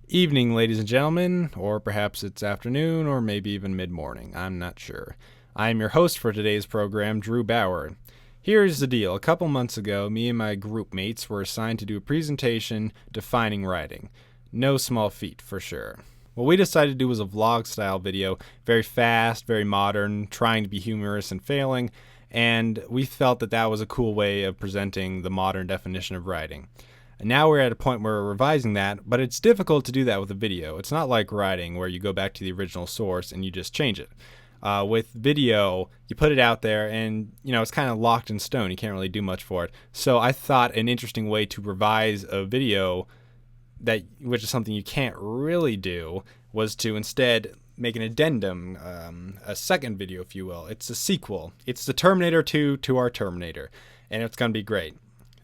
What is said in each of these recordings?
Evening, ladies and gentlemen, or perhaps it's afternoon, or maybe even mid-morning. I'm not sure. I am your host for today's program, Drew Bauer. Here's the deal. A couple months ago, me and my group mates were assigned to do a presentation defining writing. No small feat, for sure. What we decided to do was a vlog-style video, very fast, very modern, trying to be humorous and failing, and we felt that that was a cool way of presenting the modern definition of writing. And now we're at a point where we're revising that, but it's difficult to do that with a video. It's not like writing where you go back to the original source and you just change it. With video, you put it out there and, it's kind of locked in stone. You can't really do much for it. So I thought an interesting way to revise a video, which is something you can't really do, was to instead make an addendum, a second video, if you will. It's a sequel. It's the Terminator 2 to our Terminator, and it's going to be great.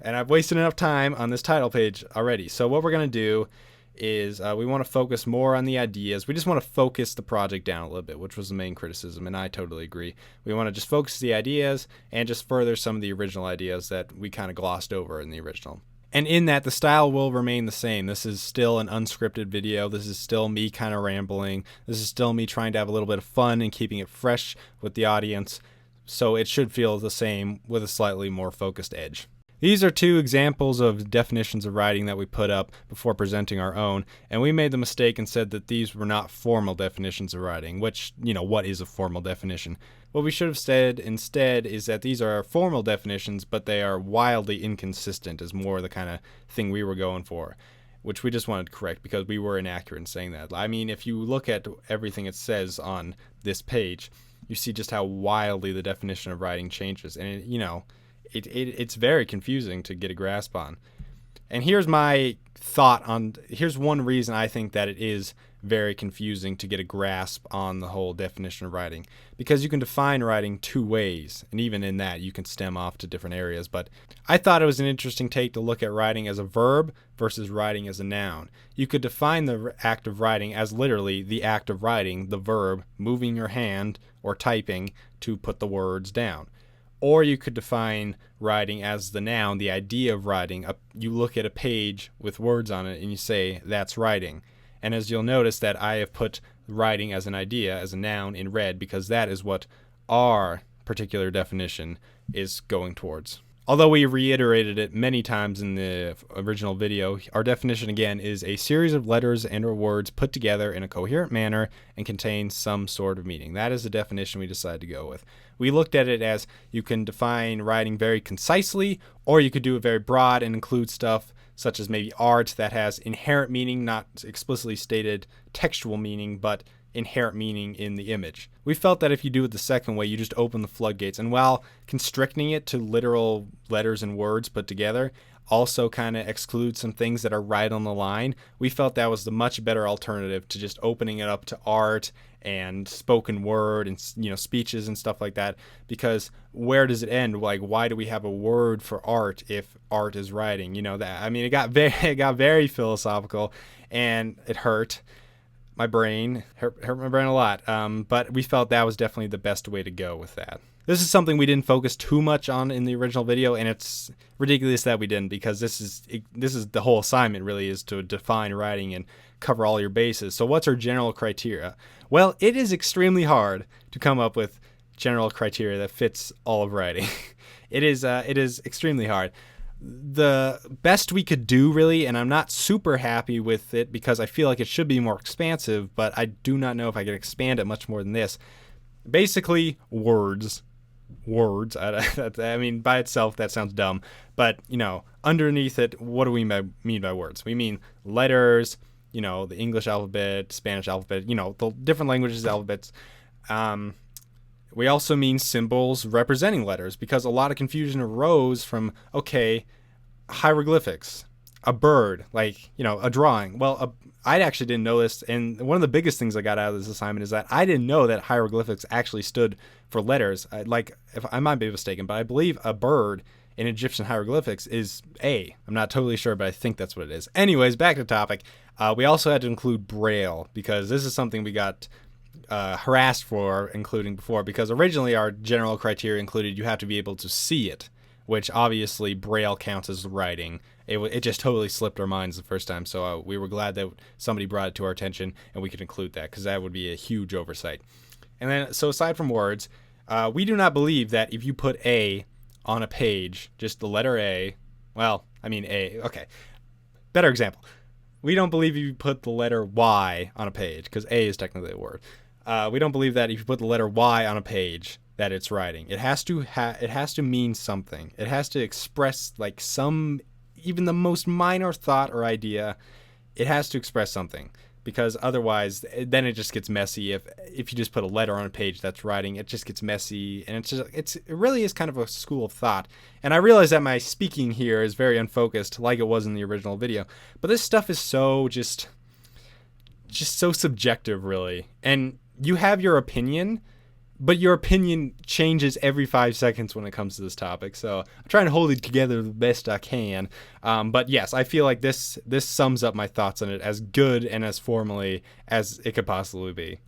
And I've wasted enough time on this title page already. So what we're going to do is we want to focus more on the ideas. We just want to focus the project down a little bit, which was the main criticism, and I totally agree. We want to just focus the ideas and just further some of the original ideas that we kind of glossed over in the original. And in that, the style will remain the same. This is still an unscripted video. This is still me kind of rambling. This is still me trying to have a little bit of fun and keeping it fresh with the audience. So it should feel the same with a slightly more focused edge. These are two examples of definitions of writing that we put up before presenting our own, and we made the mistake and said that these were not formal definitions of writing, which, what is a formal definition? What we should have said instead is that these are formal definitions, but they are wildly inconsistent, is more the kind of thing we were going for, which we just wanted to correct because we were inaccurate in saying that. I mean, if you look at everything it says on this page, you see just how wildly the definition of writing changes, and it's very confusing to get a grasp on. And here's my thought here's one reason I think that it is very confusing to get a grasp on the whole definition of writing. Because you can define writing two ways, and even in that you can stem off to different areas. But I thought it was an interesting take to look at writing as a verb versus writing as a noun. You could define the act of writing as literally the act of writing, the verb, moving your hand or typing to put the words down. Or you could define writing as the noun, the idea of writing. You look at a page with words on it and you say, that's writing. And as you'll notice that I have put writing as an idea, as a noun, in red because that is what our particular definition is going towards. Although we reiterated it many times in the original video, our definition again is a series of letters and or words put together in a coherent manner and contain some sort of meaning. That is the definition we decided to go with. We looked at it as you can define writing very concisely, or you could do it very broad and include stuff such as maybe art that has inherent meaning, not explicitly stated textual meaning, but inherent meaning in the image. We felt that if you do it the second way, you just open the floodgates, and while constricting it to literal letters and words put together also kind of excludes some things that are right on the line, we felt that was the much better alternative to just opening it up to art and spoken word and speeches and stuff like that. Because where does it end? Like, why do we have a word for art if art is writing? It got very philosophical, and it hurt my brain, hurt my brain a lot, but we felt that was definitely the best way to go with that. This is something we didn't focus too much on in the original video, and it's ridiculous that we didn't, because this is the whole assignment really, is to define writing and cover all your bases. So what's our general criteria? Well, it is extremely hard to come up with general criteria that fits all of writing. It is extremely hard. The best we could do, really, and I'm not super happy with it because I feel like it should be more expansive, but I do not know if I can expand it much more than this. Basically, words. I mean, by itself, that sounds dumb, but, underneath it, what do we mean by words? We mean letters, the English alphabet, Spanish alphabet, the different languages' alphabets. We also mean symbols representing letters, because a lot of confusion arose from, hieroglyphics, a bird, a drawing. Well, I actually didn't know this, and one of the biggest things I got out of this assignment is that I didn't know that hieroglyphics actually stood for letters. If I might be mistaken, but I believe a bird in Egyptian hieroglyphics is A. I'm not totally sure, but I think that's what it is. Anyways, back to topic. We also had to include Braille, because this is something we got harassed for including before, because originally our general criteria included you have to be able to see it, which obviously Braille counts as writing, It just totally slipped our minds the first time. So we were glad that somebody brought it to our attention and we could include that, because that would be a huge oversight. And then, so aside from words, we do not believe that if you put A on a page, just the letter A, well, I mean A, okay. Better example. We don't believe if you put the letter Y on a page, because A is technically a word. We don't believe that if you put the letter Y on a page, that it's writing. It has to mean something. It has to express like some, even the most minor thought or idea. It has to express something, because otherwise, then it just gets messy. If you just put a letter on a page that's writing, it just gets messy, and it really is kind of a school of thought. And I realize that my speaking here is very unfocused, like it was in the original video. But this stuff is so just so subjective, really. And you have your opinion, but your opinion changes every 5 seconds when it comes to this topic. So I'm trying to hold it together the best I can. But yes, I feel like this sums up my thoughts on it as good and as formally as it could possibly be.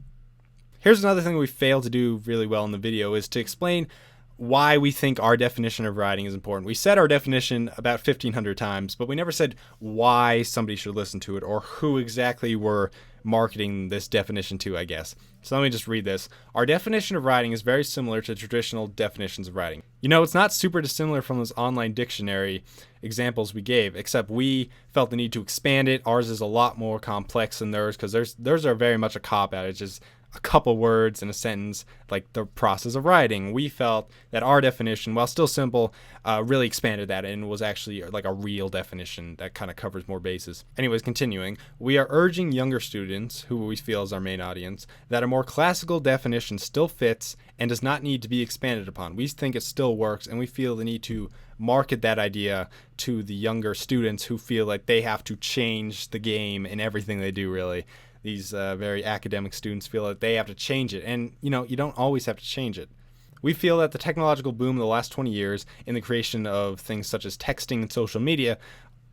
Here's another thing we failed to do really well in the video, is to explain why we think our definition of writing is important. We said our definition about 1,500 times, but we never said why somebody should listen to it, or who exactly we're marketing this definition to, I guess. So let me just read this. Our definition of writing is very similar to traditional definitions of writing. You know, it's not super dissimilar from those online dictionary examples we gave, except we felt the need to expand it. Ours is a lot more complex than theirs, because theirs are very much a cop-out. It's just a couple words in a sentence, like the process of writing. We felt that our definition, while still simple, really expanded that and was actually like a real definition that kind of covers more bases. Anyways, continuing, we are urging younger students, who we feel is our main audience, that a more classical definition still fits and does not need to be expanded upon. We think it still works, and we feel the need to market that idea to the younger students who feel like they have to change the game in everything they do, really. These very academic students feel that they have to change it. And, you don't always have to change it. We feel that the technological boom of the last 20 years in the creation of things such as texting and social media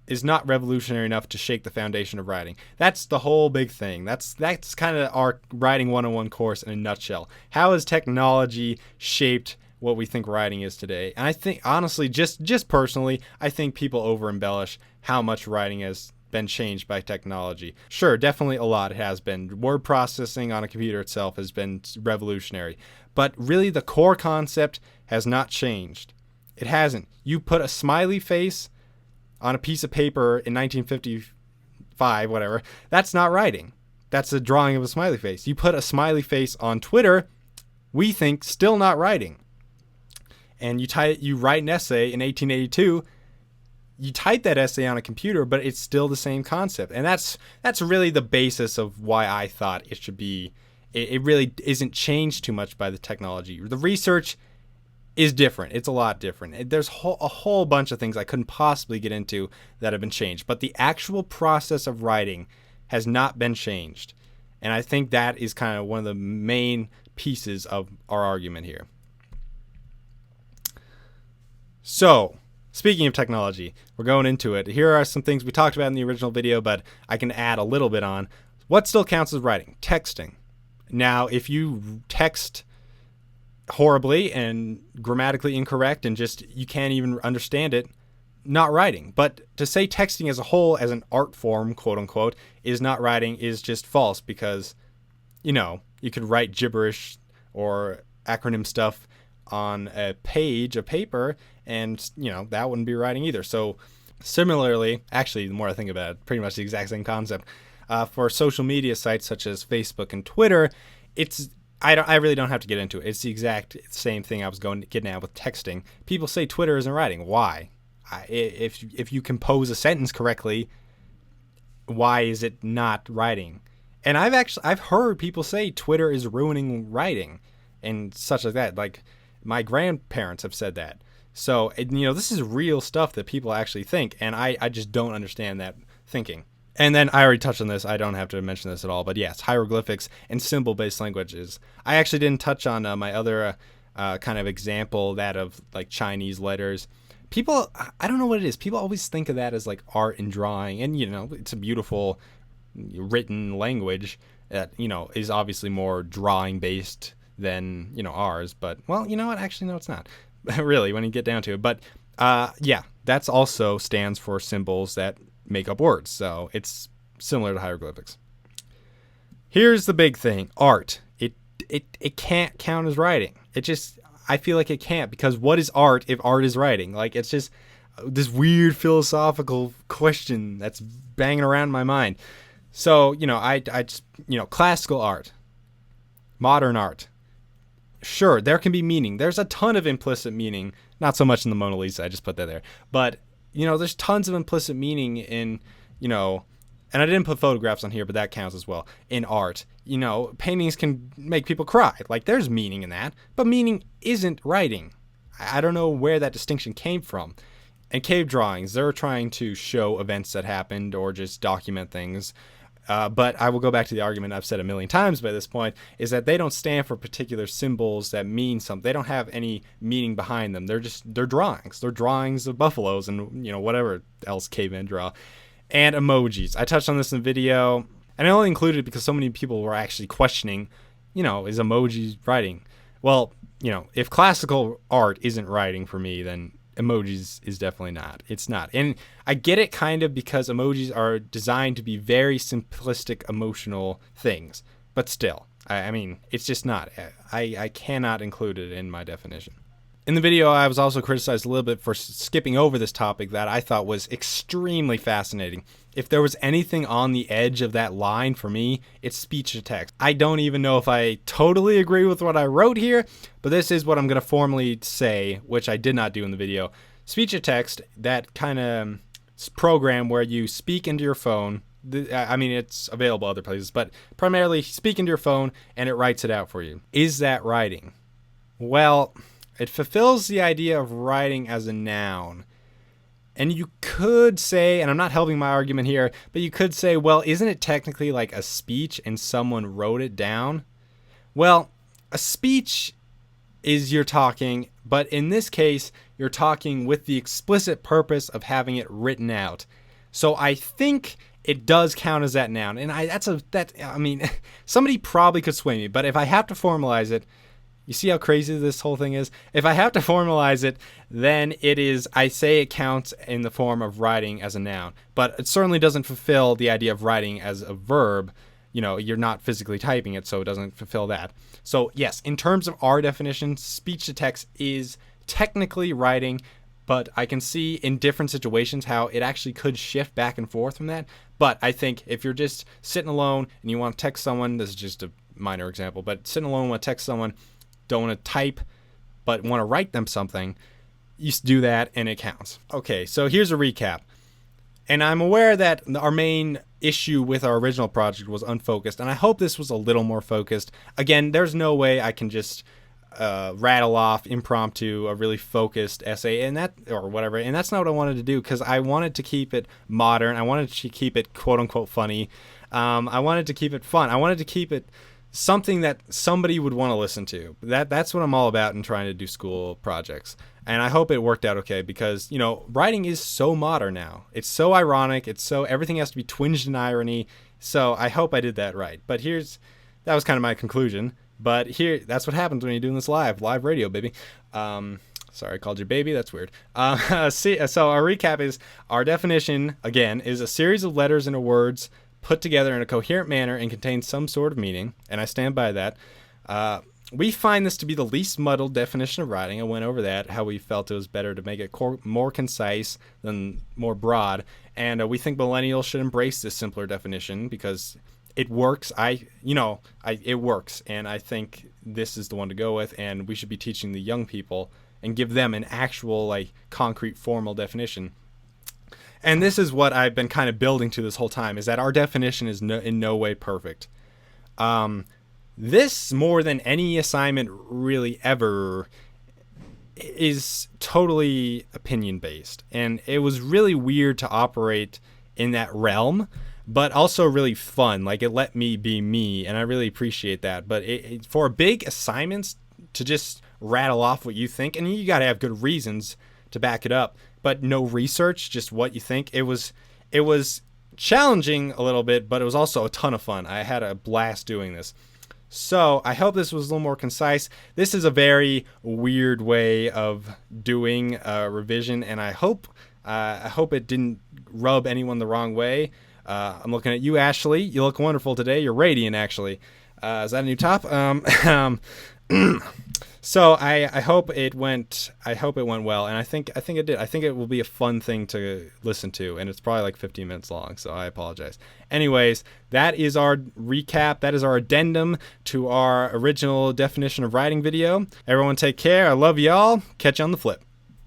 is not revolutionary enough to shake the foundation of writing. That's the whole big thing. That's kind of our Writing 101 course in a nutshell. How has technology shaped what we think writing is today? And I think, honestly, just personally, I think people over-embellish how much writing has been changed by technology. Sure, definitely a lot has been. Word processing on a computer itself has been revolutionary. But really, the core concept has not changed. It hasn't. You put a smiley face on a piece of paper in 1955, whatever, that's not writing. That's a drawing of a smiley face. You put a smiley face on Twitter, we think still not writing. And you write an essay in 1882, you type that essay on a computer, but it's still the same concept. And that's really the basis of why I thought it should be. It really isn't changed too much by the technology. The research is different. It's a lot different. There's a whole bunch of things I couldn't possibly get into that have been changed. But the actual process of writing has not been changed. And I think that is kind of one of the main pieces of our argument here. So, speaking of technology, we're going into it. Here are some things we talked about in the original video, but I can add a little bit on. What still counts as writing? Texting. Now, if you text horribly and grammatically incorrect and just you can't even understand it, not writing. But to say texting as a whole, as an art form, quote unquote, is not writing is just false, because, you could write gibberish or acronym stuff on a page of paper, and that wouldn't be writing either. So similarly, actually, the more I think about it, pretty much the exact same concept. For social media sites such as Facebook and Twitter, I really don't have to get into it. It's the exact same thing I was getting at with texting. People say Twitter isn't writing. Why? If you compose a sentence correctly, why is it not writing? And I've heard people say Twitter is ruining writing and such like that. Like, my grandparents have said that. So, this is real stuff that people actually think, and I just don't understand that thinking. And then I already touched on this. I don't have to mention this at all. But yes, hieroglyphics and symbol-based languages. I actually didn't touch on my other kind of example, that of like Chinese letters. People, I don't know what it is. People always think of that as like art and drawing. And, it's a beautiful written language that, is obviously more drawing-based than, ours. But, well, you know what? Actually, no, it's not. Really, when you get down to it. But, yeah, that's also stands for symbols that make up words. So it's similar to hieroglyphics. Here's the big thing. Art. It can't count as writing. I feel like it can't, because what is art if art is writing? Like, it's just this weird philosophical question that's banging around in my mind. So, I just, classical art, modern art. Sure, there can be meaning. There's a ton of implicit meaning. Not so much in the Mona Lisa. I just put that there. But, there's tons of implicit meaning in, and I didn't put photographs on here, but that counts as well. In art, paintings can make people cry. Like, there's meaning in that. But meaning isn't writing. I don't know where that distinction came from. And cave drawings, they're trying to show events that happened or just document things. But I will go back to the argument I've said a million times by this point, is that they don't stand for particular symbols that mean something. They don't have any meaning behind them. They're drawings. They're drawings of buffaloes and, whatever else cavemen draw. And emojis. I touched on this in the video, and I only included it because so many people were actually questioning, is emojis writing? Well, if classical art isn't writing for me, then emojis is definitely not. It's not. And I get it kind of, because emojis are designed to be very simplistic emotional things. But still, I mean, it's just not. I cannot include it in my definition. In the video, I was also criticized a little bit for skipping over this topic that I thought was extremely fascinating. If there was anything on the edge of that line for me, it's speech to text. I don't even know if I totally agree with what I wrote here, but this is what I'm going to formally say, which I did not do in the video. Speech to text, that kind of program where you speak into your phone. I mean, it's available other places, but primarily speak into your phone and it writes it out for you. Is that writing? Well, it fulfills the idea of writing as a noun. And you could say, and I'm not helping my argument here, but you could say, well, isn't it technically like a speech and someone wrote it down? Well, a speech is you're talking, but in this case, you're talking with the explicit purpose of having it written out. So I think it does count as that noun. And somebody probably could sway me, but if I have to formalize it, you see how crazy this whole thing is? If I have to formalize it, then I say it counts in the form of writing as a noun. But it certainly doesn't fulfill the idea of writing as a verb. You're not physically typing it, so it doesn't fulfill that. So yes, in terms of our definition, speech to text is technically writing, but I can see in different situations how it actually could shift back and forth from that. But I think if you're just sitting alone and you want to text someone, this is just a minor example, but sitting alone, want to text someone, don't want to type, but want to write them something, you do that and it counts. Okay, so here's a recap. And I'm aware that our main issue with our original project was unfocused, and I hope this was a little more focused. Again, there's no way I can just rattle off impromptu a really focused essay and that's not what I wanted to do, because I wanted to keep it modern. I wanted to keep it quote unquote funny. I wanted to keep it fun. I wanted to keep it something that somebody would want to listen to. That's what I'm all about in trying to do school projects. And I hope it worked out okay, because, writing is so modern now. It's so ironic. Everything has to be twinged in irony. So I hope I did that right. But that was kind of my conclusion. But that's what happens when you're doing this live radio, baby. Sorry, I called you baby. That's weird. So our recap is, our definition, again, is a series of letters and words put together in a coherent manner and contains some sort of meaning, and I stand by that. We find this to be the least muddled definition of writing. I went over that, how we felt it was better to make it more concise than more broad, and we think millennials should embrace this simpler definition because it works. It works, and I think this is the one to go with, and we should be teaching the young people and give them an actual, concrete, formal definition. And this is what I've been kind of building to this whole time, is that our definition is in no way perfect. This, more than any assignment really ever, is totally opinion-based. And it was really weird to operate in that realm, but also really fun. Like, it let me be me, and I really appreciate that. But for big assignments, to just rattle off what you think, and you got to have good reasons to back it up, but no research, just what you think. It was challenging a little bit, but it was also a ton of fun. I had a blast doing this. So I hope this was a little more concise. This is a very weird way of doing a revision, and I hope I hope it didn't rub anyone the wrong way. I'm looking at you, Ashley. You look wonderful today. You're radiant, actually. Is that a new top? So I hope it went. I hope it went well, and I think it did. I think it will be a fun thing to listen to, and it's probably like 15 minutes long. So I apologize. Anyways, that is our recap. That is our addendum to our original definition of writing video. Everyone, take care. I love y'all. Catch you on the flip.